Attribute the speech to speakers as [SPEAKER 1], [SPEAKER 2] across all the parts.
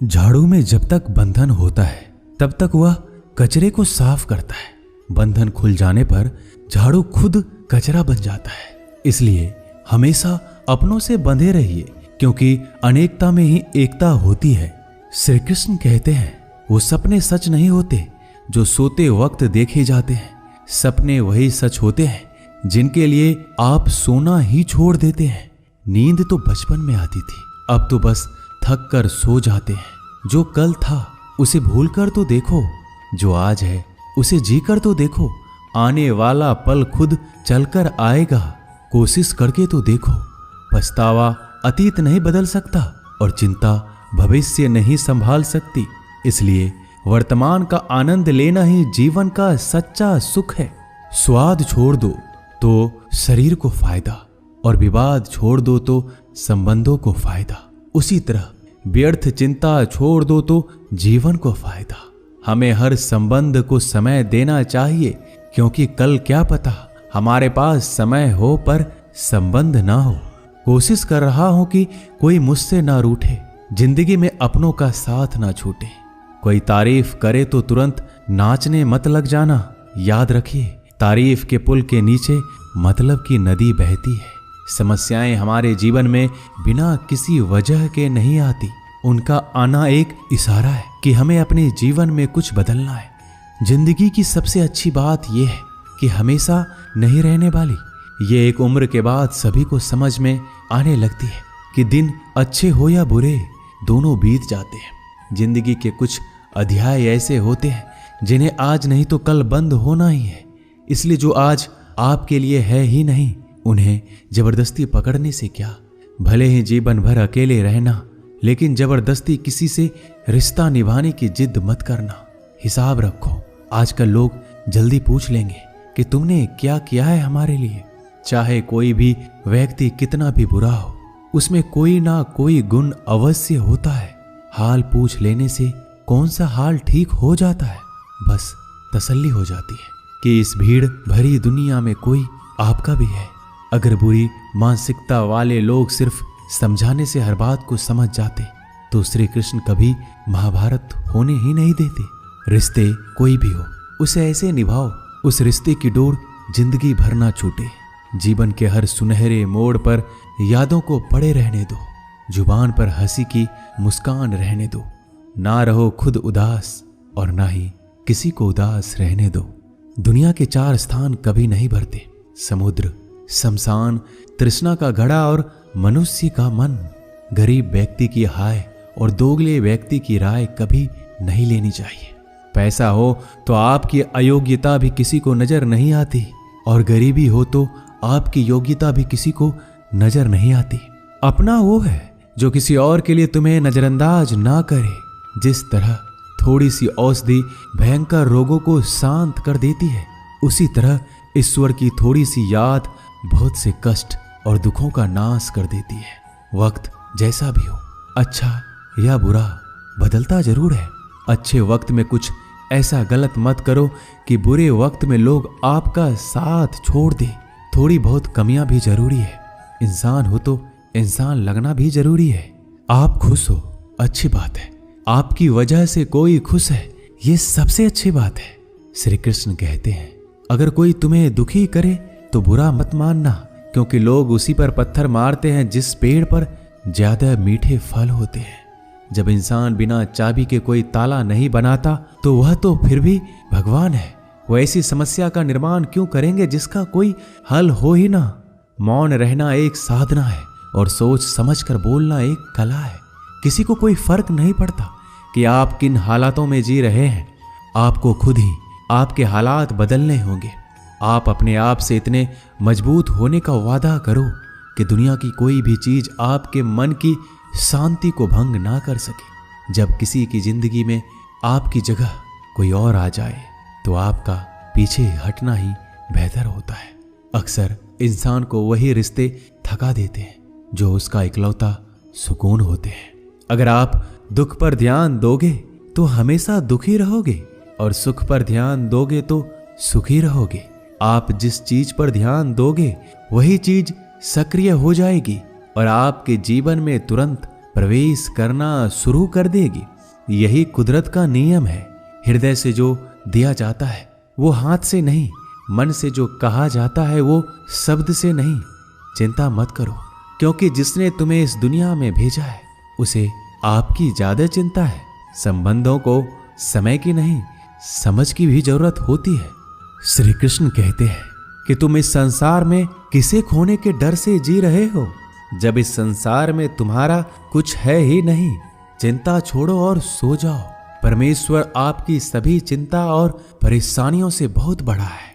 [SPEAKER 1] झाड़ू में जब तक बंधन होता है तब तक वह कचरे को साफ करता है। बंधन खुल जाने पर झाड़ू खुद कचरा बन जाता है। इसलिए हमेशा अपनों से बंधे रहिए, क्योंकि अनेकता में ही एकता होती है। श्री कृष्ण कहते हैं, वो सपने सच नहीं होते जो सोते वक्त देखे जाते हैं। सपने वही सच होते हैं जिनके लिए आप सोना ही छोड़ देते हैं। नींद तो बचपन में आती थी, अब तो बस थक कर सो जाते हैं। जो कल था उसे भूल कर तो देखो, जो आज है उसे जी कर तो देखो। आने वाला पल खुद चलकर आएगा, कोशिश करके तो देखो। पछतावा अतीत नहीं बदल सकता और चिंता भविष्य नहीं संभाल सकती। इसलिए वर्तमान का आनंद लेना ही जीवन का सच्चा सुख है। स्वाद छोड़ दो तो शरीर को फायदा, और विवाद छोड़ दो तो संबंधों को फायदा। उसी तरह व्यर्थ चिंता छोड़ दो तो जीवन को फायदा। हमें हर संबंध को समय देना चाहिए, क्योंकि कल क्या पता हमारे पास समय हो पर संबंध ना हो। कोशिश कर रहा हूं कि कोई मुझसे ना रूठे, जिंदगी में अपनों का साथ ना छूटे। कोई तारीफ करे तो तुरंत नाचने मत लग जाना। याद रखिए, तारीफ के पुल के नीचे मतलब की नदी बहती है। समस्याएं हमारे जीवन में बिना किसी वजह के नहीं आती। उनका आना एक इशारा है कि हमें अपने जीवन में कुछ बदलना है। जिंदगी की सबसे अच्छी बात यह है कि हमेशा नहीं रहने वाली। ये एक उम्र के बाद सभी को समझ में आने लगती है कि दिन अच्छे हो या बुरे, दोनों बीत जाते हैं। जिंदगी के कुछ अध्याय ऐसे होते हैं जिन्हें आज नहीं तो कल बंद होना ही है। इसलिए जो आज आपके लिए है ही नहीं, उन्हें जबरदस्ती पकड़ने से क्या। भले ही जीवन भर अकेले रहना, लेकिन जबरदस्ती किसी से रिश्ता निभाने की जिद मत करना। हिसाब रखो, आजकल लोग जल्दी पूछ लेंगे कि तुमने क्या किया है हमारे लिए। चाहे कोई भी व्यक्ति कितना भी बुरा हो, उसमें कोई ना कोई गुण अवश्य होता है। हाल पूछ लेने से कौन सा हाल ठीक हो जाता है। बस तसल्ली हो जाती है कि इस भीड़ भरी दुनिया में कोई आपका भी है। अगर बुरी मानसिकता वाले लोग सिर्फ समझाने से हर बात को समझ जाते तो श्री कृष्ण कभी महाभारत होने ही नहीं देते। रिश्ते कोई भी हो, उसे ऐसे निभाओ उस रिश्ते की डोर जिंदगी भर ना छूटे। जीवन के हर सुनहरे मोड़ पर यादों को पड़े रहने दो। जुबान पर हंसी की मुस्कान रहने दो। ना रहो खुद उदास और ना ही किसी को उदास रहने दो। दुनिया के 4 स्थान कभी नहीं भरते, समुद्र, शमशान, तृष्णा का घड़ा और मनुष्य का मन। गरीब व्यक्ति की हाय और दोगले व्यक्ति की राय कभी नहीं लेनी चाहिए। पैसा हो तो आपकी अयोग्यता भी किसी को नजर नहीं आती, और गरीबी हो तो आपकी योग्यता भी किसी को नजर नहीं आती। अपना वो है जो किसी और के लिए तुम्हें नजरअंदाज ना करे। जिस तरह थोड़ी सी औषधि भयंकर रोगों को शांत कर देती है, उसी तरह ईश्वर की थोड़ी सी याद बहुत से कष्ट और दुखों का नाश कर देती है। वक्त जैसा भी हो, अच्छा या बुरा, बदलता जरूर है। अच्छे वक्त में कुछ ऐसा गलत मत करो कि बुरे वक्त में लोग आपका साथ छोड़ दे। थोड़ी बहुत कमियां भी जरूरी है। इंसान हो तो इंसान लगना भी जरूरी है। आप खुश हो, अच्छी बात है। आपकी वजह से कोई खुश है, ये सबसे अच्छी बात है। श्री कृष्ण कहते हैं, अगर कोई तुम्हें दुखी करे तो बुरा मत मानना, क्योंकि लोग उसी पर पत्थर मारते हैं जिस पेड़ पर ज्यादा मीठे फल होते हैं। जब इंसान बिना चाबी के कोई ताला नहीं बनाता तो वह तो फिर भी भगवान है। वो ऐसी समस्या का निर्माण क्यों करेंगे जिसका कोई हल हो ही ना। मौन रहना एक साधना है और सोच समझकर बोलना एक कला है। किसी को कोई फर्क नहीं पड़ता कि आप किन हालातों में जी रहे हैं। आपको खुद ही आपके हालात बदलने होंगे। आप अपने आप से इतने मजबूत होने का वादा करो कि दुनिया की कोई भी चीज आपके मन की शांति को भंग ना कर सके। जब किसी की जिंदगी में आपकी जगह कोई और आ जाए तो आपका पीछे हटना ही बेहतर होता है। अक्सर इंसान को वही रिश्ते थका देते हैं जो उसका इकलौता सुकून होते हैं। अगर आप दुख पर ध्यान दोगे तो हमेशा दुखी रहोगे, और सुख पर ध्यान दोगे तो सुखी रहोगे। आप जिस चीज पर ध्यान दोगे वही चीज सक्रिय हो जाएगी और आपके जीवन में तुरंत प्रवेश करना शुरू कर देगी। यही कुदरत का नियम है। हृदय से जो दिया जाता है वो हाथ से नहीं, मन से जो कहा जाता है वो शब्द से नहीं। चिंता मत करो, क्योंकि जिसने तुम्हें इस दुनिया में भेजा है उसे आपकी ज्यादा चिंता है। संबंधों को समय की नहीं, समझ की भी जरूरत होती है। श्री कृष्ण कहते हैं कि तुम इस संसार में किसे खोने के डर से जी रहे हो, जब इस संसार में तुम्हारा कुछ है ही नहीं। चिंता छोड़ो और सो जाओ। परमेश्वर आपकी सभी चिंता और परेशानियों से बहुत बड़ा है।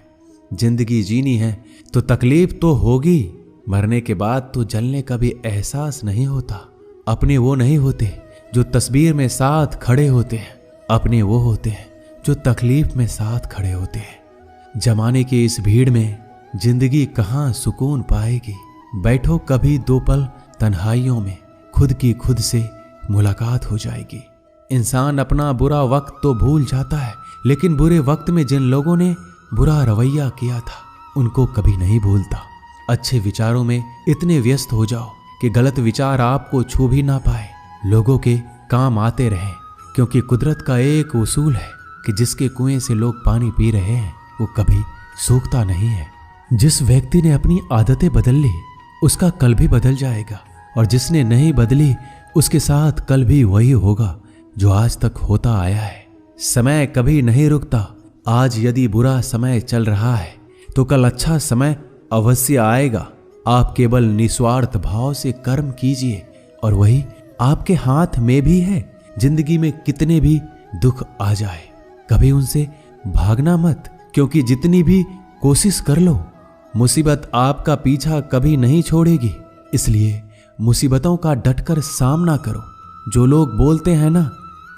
[SPEAKER 1] जिंदगी जीनी है तो तकलीफ तो होगी। मरने के बाद तो जलने का भी एहसास नहीं होता। अपने वो नहीं होते जो तस्वीर में साथ खड़े होते हैं, अपने वो होते हैं जो तकलीफ में साथ खड़े होते हैं। जमाने की इस भीड़ में जिंदगी कहाँ सुकून पाएगी। बैठो कभी 2 पल तन्हाइयों में, खुद की खुद से मुलाकात हो जाएगी। इंसान अपना बुरा वक्त तो भूल जाता है, लेकिन बुरे वक्त में जिन लोगों ने बुरा रवैया किया था उनको कभी नहीं भूलता। अच्छे विचारों में इतने व्यस्त हो जाओ कि गलत विचार आपको छू भी ना पाए। लोगों के काम आते रहें, क्योंकि कुदरत का एक उसूल है कि जिसके कुएं से लोग पानी पी रहे हैं वो कभी सूखता नहीं है। जिस व्यक्ति ने अपनी आदतें बदल ली उसका कल भी बदल जाएगा, और जिसने नहीं बदली उसके साथ कल भी वही होगा जो आज तक होता आया है। समय कभी नहीं रुकता। आज यदि बुरा समय चल रहा है तो कल अच्छा समय अवश्य आएगा। आप केवल निस्वार्थ भाव से कर्म कीजिए और वही आपके हाथ में भी है। जिंदगी में कितने भी दुख आ जाए कभी उनसे भागना मत, क्योंकि जितनी भी कोशिश कर लो मुसीबत आपका पीछा कभी नहीं छोड़ेगी। इसलिए मुसीबतों का डटकर सामना करो। जो लोग बोलते हैं ना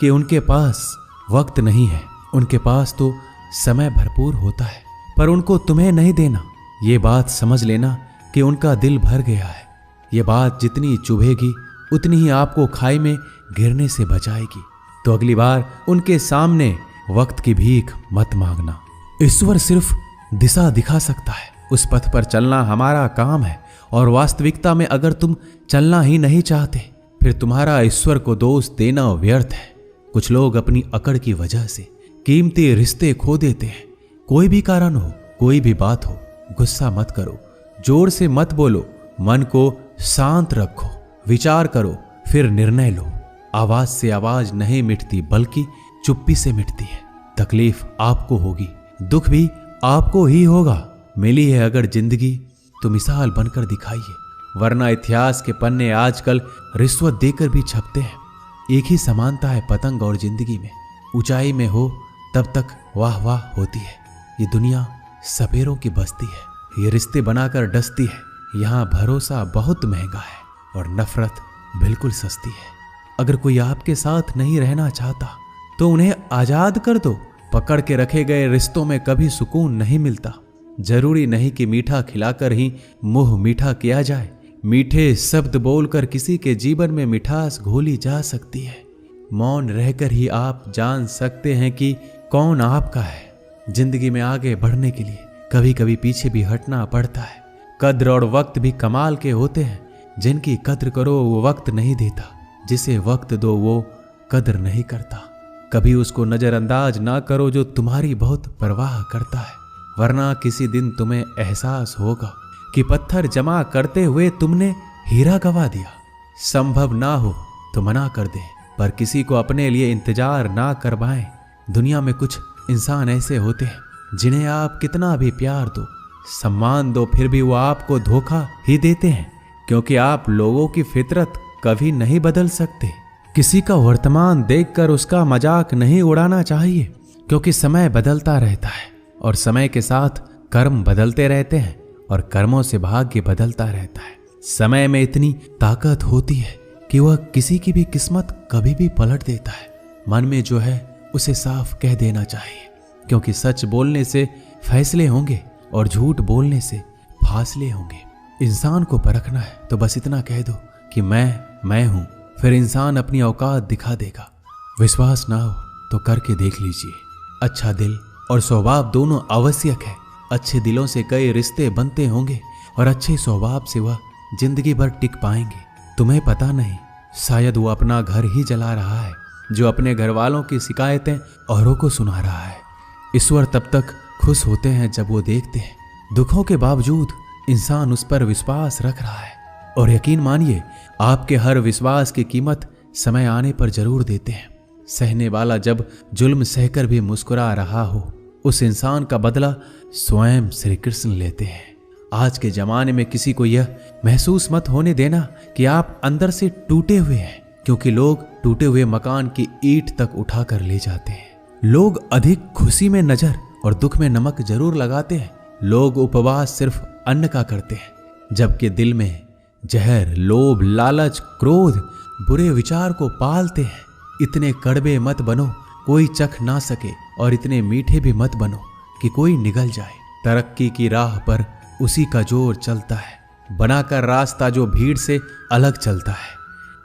[SPEAKER 1] कि उनके पास वक्त नहीं है, उनके पास तो समय भरपूर होता है, पर उनको तुम्हें नहीं देना। ये बात समझ लेना कि उनका दिल भर गया है। ये बात जितनी चुभेगी उतनी ही आपको खाई में गिरने से बचाएगी। तो अगली बार उनके सामने वक्त की भीख मत मांगना। ईश्वर सिर्फ दिशा दिखा सकता है, उस पथ पर चलना हमारा काम है। और वास्तविकता में अगर तुम चलना ही नहीं चाहते फिर तुम्हारा ईश्वर को दोष देना व्यर्थ है। कुछ लोग अपनी अकड़ की वजह से कीमती रिश्ते खो देते हैं। कोई भी कारण हो, कोई भी बात हो, गुस्सा मत करो, जोर से मत बोलो, मन को शांत रखो, विचार करो, फिर निर्णय लो। आवाज से आवाज नहीं मिटती बल्कि चुप्पी से मिटती है। तकलीफ आपको होगी, दुख भी आपको ही होगा। मिली है अगर जिंदगी तो मिसाल बनकर दिखाइए, वरना इतिहास के पन्ने आजकल रिश्वत देकर भी छपते हैं। एक ही समानता है पतंग और जिंदगी में। ऊंचाई में हो तब तक वाह वाह होती है। ये दुनिया सपेरों की बस्ती है, ये रिश्ते बनाकर डसती है। यहाँ भरोसा बहुत महंगा है और नफरत बिल्कुल सस्ती है। अगर कोई आपके साथ नहीं रहना चाहता तो उन्हें आजाद कर दो। पकड़ के रखे गए रिश्तों में कभी सुकून नहीं मिलता। जरूरी नहीं कि मीठा खिलाकर ही मुंह मीठा किया जाए। मीठे शब्द बोलकर किसी के जीवन में मिठास घोली जा सकती है। मौन रहकर ही आप जान सकते हैं कि कौन आपका है। जिंदगी में आगे बढ़ने के लिए कभी कभी पीछे भी हटना पड़ता है। कद्र और वक्त भी कमाल के होते हैं। जिनकी कद्र करो वो वक्त नहीं देता, जिसे वक्त दो वो कद्र नहीं करता। कभी उसको नजरअंदाज ना करो जो तुम्हारी बहुत परवाह करता है, वरना किसी दिन तुम्हें एहसास होगा कि पत्थर जमा करते हुए तुमने हीरा गवा दिया। संभव ना हो तो मना कर दे, पर किसी को अपने लिए इंतजार ना करवाएं। दुनिया में कुछ इंसान ऐसे होते हैं जिन्हें आप कितना भी प्यार दो, सम्मान दो, फिर भी वो आपको धोखा ही देते हैं, क्योंकि आप लोगों की फितरत कभी नहीं बदल सकते। किसी का वर्तमान देखकर उसका मजाक नहीं उड़ाना चाहिए, क्योंकि समय बदलता रहता है और समय के साथ कर्म बदलते रहते हैं और कर्मों से भाग्य बदलता रहता है। समय में इतनी ताकत होती है कि वह किसी की भी किस्मत कभी भी पलट देता है। मन में जो है उसे साफ कह देना चाहिए, क्योंकि सच बोलने से फैसले होंगे और झूठ बोलने से फासले होंगे। इंसान को परखना है तो बस इतना कह दो कि मैं हूं, फिर इंसान अपनी औकात दिखा देगा। विश्वास ना हो तो करके देख लीजिए। अच्छा दिल और स्वभाव दोनों आवश्यक है। अच्छे दिलों से कई रिश्ते बनते होंगे और अच्छे स्वभाव से वह जिंदगी भर टिक पाएंगे। तुम्हें पता नहीं शायद वो अपना घर ही जला रहा है, जो अपने घर वालों की शिकायतें औरों को सुना रहा है। ईश्वर तब तक खुश होते हैं जब वो देखते हैं दुखों के बावजूद इंसान उस पर विश्वास रख रहा है। और यकीन मानिए, आपके हर विश्वास की कीमत समय आने पर जरूर देते हैं। सहने वाला जब जुल्म सहकर भी मुस्कुरा रहा हो, उस इंसान का बदला स्वयं श्री कृष्ण लेते हैं। आज के जमाने में किसी को यह महसूस मत होने देना कि आप अंदर से टूटे हुए हैं, क्योंकि लोग टूटे हुए मकान की ईंट तक उठाकर ले जाते हैं। लोग अधिक खुशी में नजर और दुख में नमक जरूर लगाते हैं। लोग उपवास सिर्फ अन्न का करते हैं, जबकि दिल में जहर, लोभ, लालच, क्रोध, बुरे विचार को पालते हैं। इतने कड़वे मत बनो कोई चख ना सके, और इतने मीठे भी मत बनो कि कोई निगल जाए। तरक्की की राह पर उसी का जोर चलता है, बनाकर रास्ता जो भीड़ से अलग चलता है।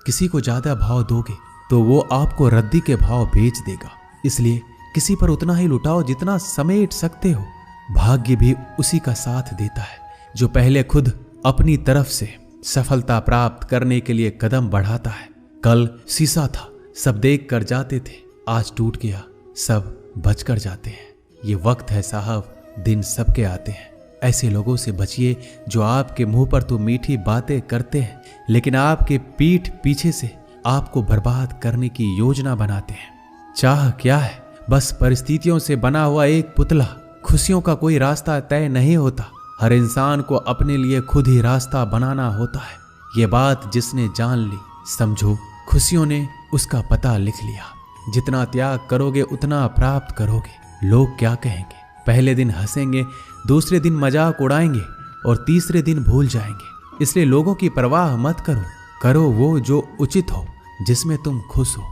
[SPEAKER 1] किसी को ज्यादा भाव दोगे तो वो आपको रद्दी के भाव बेच देगा। इसलिए किसी पर उतना ही लुटाओ जितना समेट सकते हो। भाग्य भी उसी का साथ देता है जो पहले खुद अपनी तरफ से सफलता प्राप्त करने के लिए कदम बढ़ाता है। कल शीशा था, सब देख कर जाते थे, आज टूट गया, सब बच कर जाते हैं। ये वक्त है साहब, दिन सबके आते हैं। ऐसे लोगों से बचिए जो आपके मुंह पर तो मीठी बातें करते हैं, लेकिन आपके पीठ पीछे से आपको बर्बाद करने की योजना बनाते हैं। चाह क्या है? बस परिस्थितियों से बना हुआ एक पुतला। खुशियों का कोई रास्ता तय नहीं होता, हर इंसान को अपने लिए खुद ही रास्ता बनाना होता है। ये बात जिसने जान ली, समझो खुशियों ने उसका पता लिख लिया। जितना त्याग करोगे उतना प्राप्त करोगे। लोग क्या कहेंगे? पहले दिन हंसेंगे, दूसरे दिन मजाक उड़ाएंगे और तीसरे दिन भूल जाएंगे। इसलिए लोगों की परवाह मत करो, करो वो जो उचित हो, जिसमें तुम खुश हो।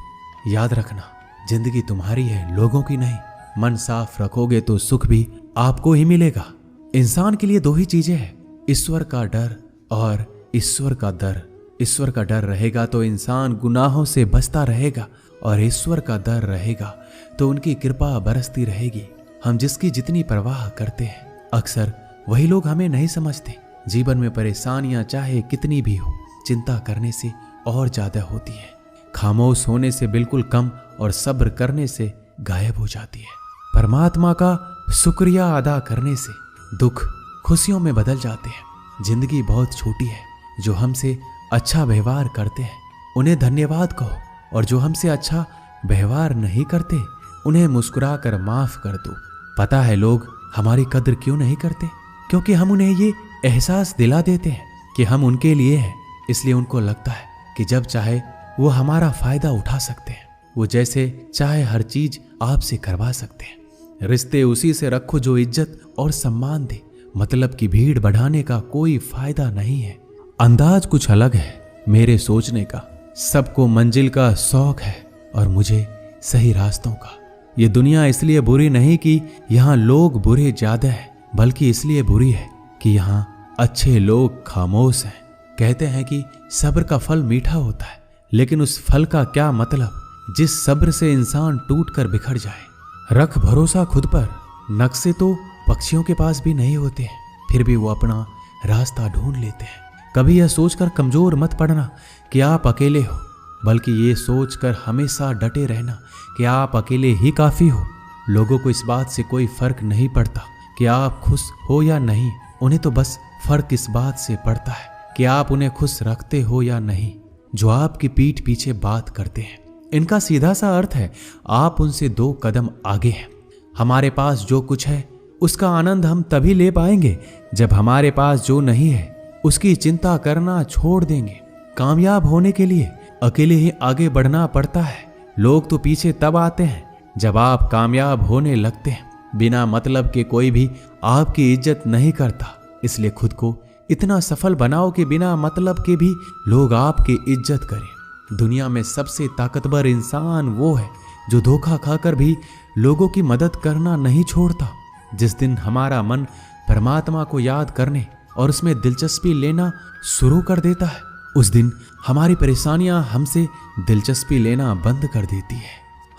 [SPEAKER 1] याद रखना, जिंदगी तुम्हारी है, लोगों की नहीं। मन साफ रखोगे तो सुख भी आपको ही मिलेगा। इंसान के लिए दो ही चीजें हैं, ईश्वर का डर और ईश्वर का दर। ईश्वर का डर रहेगा तो इंसान गुनाहों से बचता रहेगा, और ईश्वर का डर रहेगा तो उनकी कृपा बरसती रहेगी। हम जिसकी जितनी परवाह करते हैं, अक्सर वही लोग हमें नहीं समझते। जीवन में परेशानियां चाहे कितनी भी हो, चिंता करने से और ज्यादा होती है। खामोश होने से बिल्कुल कम और सब्र करने से गायब हो जाती है। परमात्मा का शुक्रिया अदा करने से दुख खुशियों में बदल जाते हैं। जिंदगी बहुत छोटी है, जो हमसे अच्छा व्यवहार करते हैं उन्हें धन्यवाद कहो, और जो हमसे अच्छा व्यवहार नहीं करते उन्हें मुस्कुरा कर माफ कर दो। पता है लोग हमारी कद्र क्यों नहीं करते? क्योंकि हम उन्हें ये एहसास दिला देते हैं कि हम उनके लिए हैं। इसलिए उनको लगता है कि जब चाहे वो हमारा फायदा उठा सकते हैं, वो जैसे चाहे हर चीज आपसे करवा सकते हैं। रिश्ते उसी से रखो जो इज्जत और सम्मान दे। मतलब की भीड़ बढ़ाने का कोई फायदा नहीं है। अंदाज कुछ अलग है मेरे सोचने का। सबको मंजिल का शौक है और मुझे सही रास्तों का। ये दुनिया इसलिए बुरी नहीं कि यहाँ लोग बुरे ज्यादा हैं, बल्कि इसलिए बुरी है कि यहाँ अच्छे लोग खामोश हैं। कहते हैं कि सब्र का फल मीठा होता है, लेकिन उस फल का क्या मतलब जिस सब्र से इंसान टूट कर बिखर जाए। रख भरोसा खुद पर। नक्शे तो पक्षियों के पास भी नहीं होते हैं, फिर भी वो अपना रास्ता ढूंढ लेते हैं। कभी यह सोचकर कमजोर मत पड़ना कि आप अकेले हो, बल्कि ये सोचकर हमेशा डटे रहना कि आप अकेले ही काफी हो। लोगों को इस बात से कोई फर्क नहीं पड़ता कि आप खुश हो या नहीं। उन्हें तो बस फर्क इस बात से पड़ता है कि आप उन्हें खुश रखते हो या नहीं, जो आपकी पीठ पीछे बात करते हैं। इनका सीधा सा अर्थ है, आप उनसे 2 कदम आगे हैं। हमारे पास जो कुछ है उसका आनंद हम तभी ले पाएंगे जब हमारे पास जो नहीं है उसकी चिंता करना छोड़ देंगे। कामयाब होने के लिए अकेले ही आगे बढ़ना पड़ता है। लोग तो पीछे तब आते हैं जब आप कामयाब होने लगते हैं। बिना मतलब के कोई भी आपकी इज्जत नहीं करता, इसलिए खुद को इतना सफल बनाओ कि बिना मतलब के भी लोग आपकी इज्जत करें। दुनिया में सबसे ताकतवर इंसान वो है जो धोखा खाकर भी लोगों की मदद करना नहीं छोड़ता। जिस दिन हमारा मन परमात्मा को याद करने और उसमें दिलचस्पी लेना शुरू कर देता है, उस दिन हमारी परेशानियां हमसे दिलचस्पी लेना बंद कर देती है।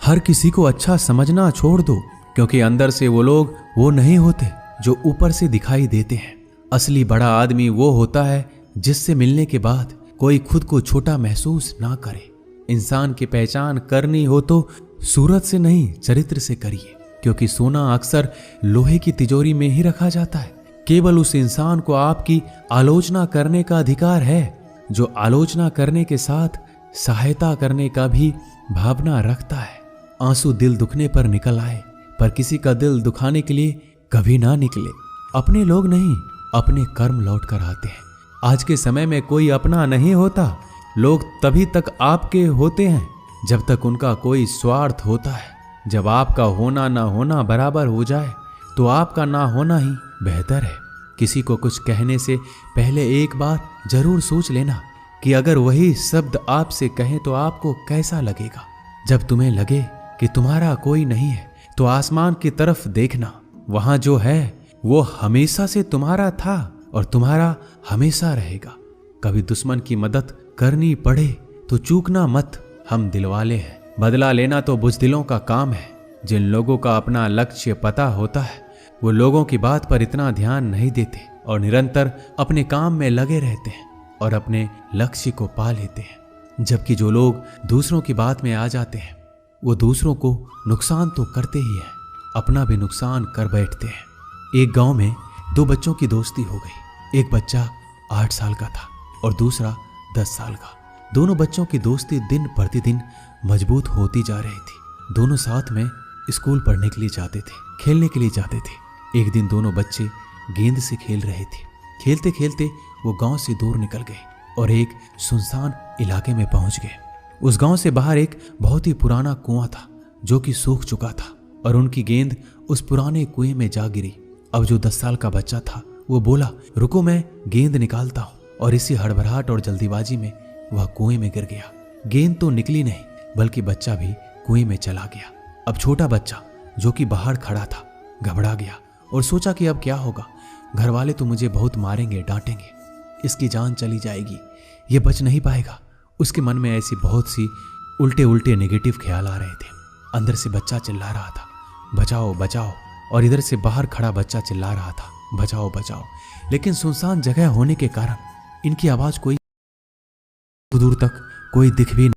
[SPEAKER 1] हर किसी को अच्छा समझना छोड़ दो, क्योंकि अंदर से वो लोग वो नहीं होते जो ऊपर से दिखाई देते हैं। असली बड़ा आदमी वो होता है जिससे मिलने के बाद कोई खुद को छोटा महसूस ना करे। इंसान की पहचान करनी हो तो सूरत से नहीं, चरित्र से करिए, क्योंकि सोना अक्सर लोहे की तिजोरी में ही रखा जाता है। केवल उस इंसान को आपकी आलोचना करने का अधिकार है जो आलोचना करने के साथ सहायता करने का भी भावना रखता है। आंसू दिल दुखने पर निकल आए, पर किसी का दिल दुखाने के लिए कभी ना निकले। अपने लोग नहीं, अपने कर्म लौट कर आते हैं। आज के समय में कोई अपना नहीं होता। लोग तभी तक आपके होते हैं जब तक उनका कोई स्वार्थ होता है। जब आपका होना ना होना बराबर हो जाए तो आपका ना होना ही बेहतर है। किसी को कुछ कहने से पहले एक बार जरूर सोच लेना कि अगर वही शब्द आपसे कहें तो आपको कैसा लगेगा। जब तुम्हें लगे कि तुम्हारा कोई नहीं है तो आसमान की तरफ देखना, वहां जो है वो हमेशा से तुम्हारा था और तुम्हारा हमेशा रहेगा। कभी दुश्मन की मदद करनी पड़े तो चूकना मत, हम दिलवाले हैं। बदला लेना तो बुज़दिलों का काम है। जिन लोगों का अपना लक्ष्य पता होता है वो लोगों की बात पर इतना ध्यान नहीं देते और निरंतर अपने काम में लगे रहते हैं और अपने लक्ष्य को पा लेते हैं। जबकि जो लोग दूसरों की बात में आ जाते हैं वो दूसरों को नुकसान तो करते ही हैं, अपना भी नुकसान कर बैठते हैं। एक गांव में दो बच्चों की दोस्ती हो गई। एक बच्चा 8 साल का था और दूसरा 10 साल का। दोनों बच्चों की दोस्ती दिन प्रतिदिन मजबूत होती जा रही थी। दोनों साथ में स्कूल पढ़ने के लिए जाते थे, खेलने के लिए जाते थे। एक दिन दोनों बच्चे गेंद से खेल रहे थे। खेलते खेलते वो गांव से दूर निकल गए और एक सुनसान इलाके में पहुंच गए। उस गांव से बाहर एक बहुत ही पुराना कुआं था जो कि सूख चुका था और उनकी गेंद उस पुराने कुएं में जा गिरी। अब जो 10 साल का बच्चा था वो बोला, रुको मैं गेंद निकालता हूं, और इसी हड़बड़ाहट और जल्दीबाजी में वह कुएं में गिर गया। गेंद तो निकली नहीं बल्कि बच्चा भी कुएं में चला गया। अब छोटा बच्चा जो कि बाहर खड़ा था घबरा गया और सोचा कि अब क्या होगा। घर वाले तो मुझे बहुत मारेंगे, डांटेंगे, इसकी जान चली जाएगी, ये बच नहीं पाएगा। उसके मन में ऐसी बहुत सी उल्टे उल्टे नेगेटिव ख्याल आ रहे थे। अंदर से बच्चा चिल्ला रहा था, बचाओ बचाओ, और इधर से बाहर खड़ा बच्चा चिल्ला रहा था, बचाओ बचाओ। लेकिन सुनसान जगह होने के कारण इनकी आवाज कोई दूर तक कोई दिख भी